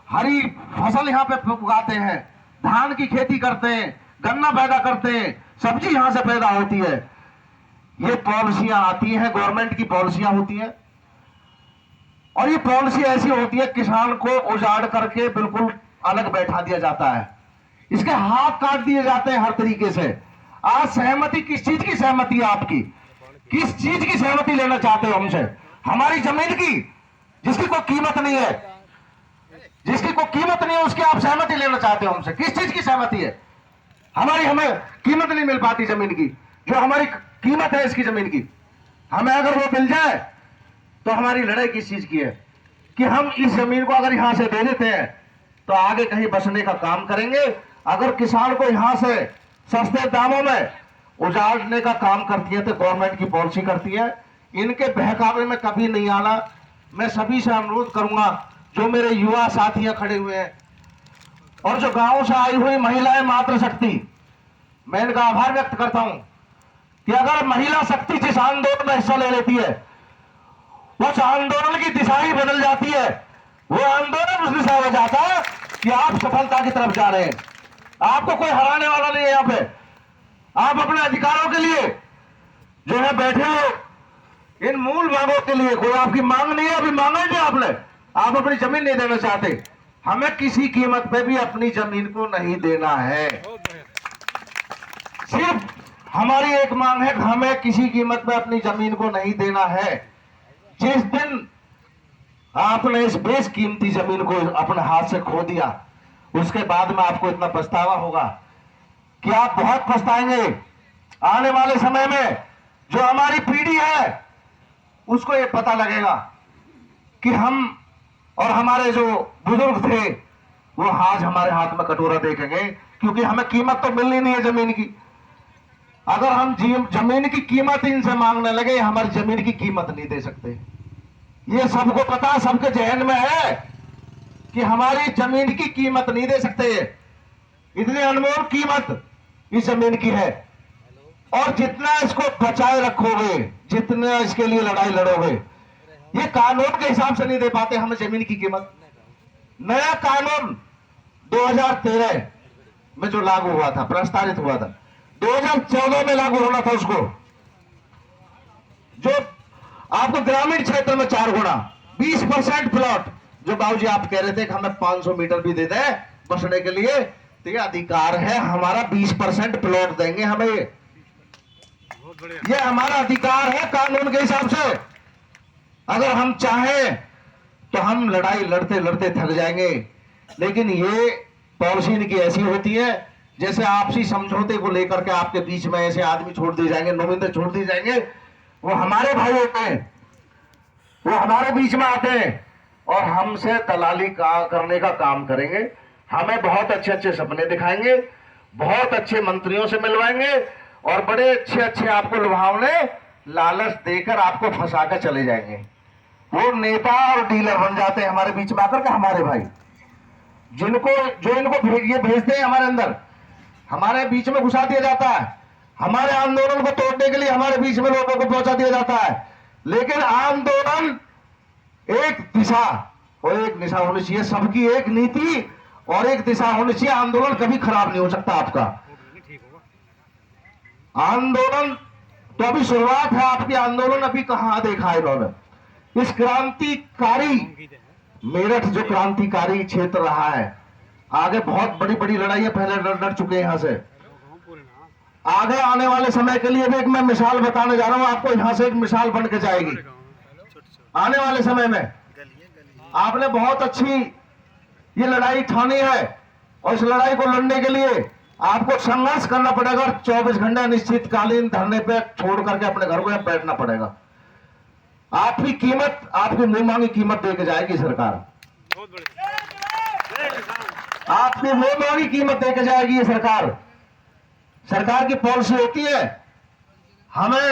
हरी फसल यहाँ पे उगाते हैं, धान की खेती करते हैं, गन्ना पैदा करते हैं, सब्जी यहाँ से पैदा होती है। ये पॉलिसियां आती हैं, गवर्नमेंट की पॉलिसियां होती हैं, और ये पॉलिसी ऐसी होती है किसान को उजाड़ करके बिल्कुल अलग बैठा दिया जाता है, इसके हाथ काट दिए जाते हैं हर तरीके से। आज सहमति किस चीज की सहमति है आपकी? किस चीज की सहमति लेना चाहते हो हमसे? हमारी जमीन की, जिसकी कोई कीमत नहीं है, जिसकी कोई कीमत नहीं है, उसकी आप सहमति लेना चाहते हो हमसे? किस चीज की सहमति है? हमें कीमत नहीं मिल पाती जमीन की, जो हमारी कीमत है इसकी जमीन की, हमें अगर वो मिल जाए तो हमारी लड़ाई किस चीज की है? कि हम इस जमीन को अगर यहां से दे देते हैं तो आगे कहीं बसने का काम करेंगे। अगर किसान को यहां से सस्ते दामों में उजाड़ने का काम करती है तो गवर्नमेंट की पॉलिसी करती है। इनके बहकावे में कभी नहीं आना। मैं सभी से अनुरोध करूंगा, जो मेरे युवा साथियां खड़े हुए हैं और जो गांव से आई हुई महिलाएं मातृ शक्ति, मैं इनका आभार व्यक्त करता हूं कि अगर महिला शक्ति जिस आंदोलन में हिस्सा ले लेती है, उस आंदोलन की दिशा ही बदल जाती है। वो आंदोलन उस दिशा में जाता है कि आप सफलता की तरफ जा रहे हैं। आपको कोई हराने वाला नहीं है यहाँ पे। आप अपने अधिकारों के लिए जो है बैठे हो, इन मूल मांगों के लिए कोई आपकी मांग नहीं है, अभी मांगा ही नहीं आपने। आप अपनी जमीन नहीं देना चाहते, हमें किसी कीमत पे भी अपनी जमीन को नहीं देना है। सिर्फ हमारी एक मांग है, हमें किसी कीमत पे अपनी जमीन को नहीं देना है। जिस दिन आपने इस बेशकीमती जमीन को अपने हाथ से खो दिया, उसके बाद में आपको इतना पछतावा होगा कि आप बहुत पछताएंगे। आने वाले समय में जो हमारी पीढ़ी है उसको ये पता लगेगा कि हम और हमारे जो बुजुर्ग थे वो आज हमारे हाथ में कटोरा देखेंगे, क्योंकि हमें कीमत तो मिलनी नहीं है जमीन की। अगर हम जमीन की कीमत इनसे मांगने लगे, हमारी जमीन की कीमत नहीं दे सकते। ये सबको पता, सबके जहन में है कि हमारी जमीन की कीमत नहीं दे सकते। इतनी अनमोल कीमत इस जमीन की है, और जितना इसको बचाए रखोगे, जितना इसके लिए लड़ाई लड़ोगे, ये कानून के हिसाब से नहीं दे पाते हमें जमीन की कीमत। नया कानून 2013 में जो लागू हुआ था, प्रस्तावित हुआ था, 2014 में लागू होना था उसको, जो आपको ग्रामीण क्षेत्र में 4 गुना 20% प्लॉट, जो बाबूजी आप कह रहे थे कि हमें 500 मीटर भी दे दें बसने के लिए, तो ये अधिकार है हमारा। 20% प्लॉट देंगे हमें, ये हमारा अधिकार है कानून के हिसाब से। अगर हम चाहें तो हम लड़ाई लड़ते लड़ते थक जाएंगे, लेकिन ये पॉलिसी इनकी ऐसी होती है जैसे आपसी समझौते को लेकर के आपके बीच में ऐसे आदमी छोड़ दिए जाएंगे, नुमाइंदे छोड़ दिए जाएंगे। वो हमारे भाई होते हैं, वो हमारे बीच में आते हैं और हमसे दलाली करने का काम करेंगे। हमें बहुत अच्छे अच्छे सपने दिखाएंगे, बहुत अच्छे मंत्रियों से मिलवाएंगे, और बड़े अच्छे अच्छे आपको लुभावने लालच देकर आपको फंसा कर चले जाएंगे। वो नेता और डीलर बन जाते हैं हमारे बीच में आकर के, हमारे भाई, जिनको जो इनको ये भेजते हैं हमारे अंदर, हमारे बीच में घुसा दिया जाता है। हमारे आंदोलन को तोड़ने के लिए हमारे बीच में लोगों को पहुंचा दिया जाता है। लेकिन आंदोलन एक दिशा और एक दिशा होनी चाहिए, सबकी एक नीति और एक दिशा होनी चाहिए। आंदोलन कभी खराब नहीं हो सकता आपका। आंदोलन तो अभी शुरुआत है आपकी, आंदोलन अभी कहां देखा है इन्होंने। इस क्रांतिकारी मेरठ जो क्रांतिकारी क्षेत्र रहा है, आगे बहुत बड़ी बड़ी लड़ाइयां पहले लड़ चुके हैं। यहां से आगे आने वाले समय के लिए भी एक मैं मिसाल बताने जा रहा हूं आपको, यहां से एक मिसाल बन के जाएगी। आने वाले समय में आपने बहुत अच्छी ये लड़ाई ठानी है, और इस लड़ाई को लड़ने के लिए आपको संघर्ष करना पड़ेगा। 24 घंटे अनिश्चितकालीन धरने पे छोड़ करके अपने घर को यहाँ बैठना पड़ेगा। आपकी कीमत, आपकी मुंह मांगी कीमत दे के जाएगी सरकार, आपकी मुंह मांगी कीमत दे के जाएगी ये सरकार। सरकार की पॉलिसी होती है, हमें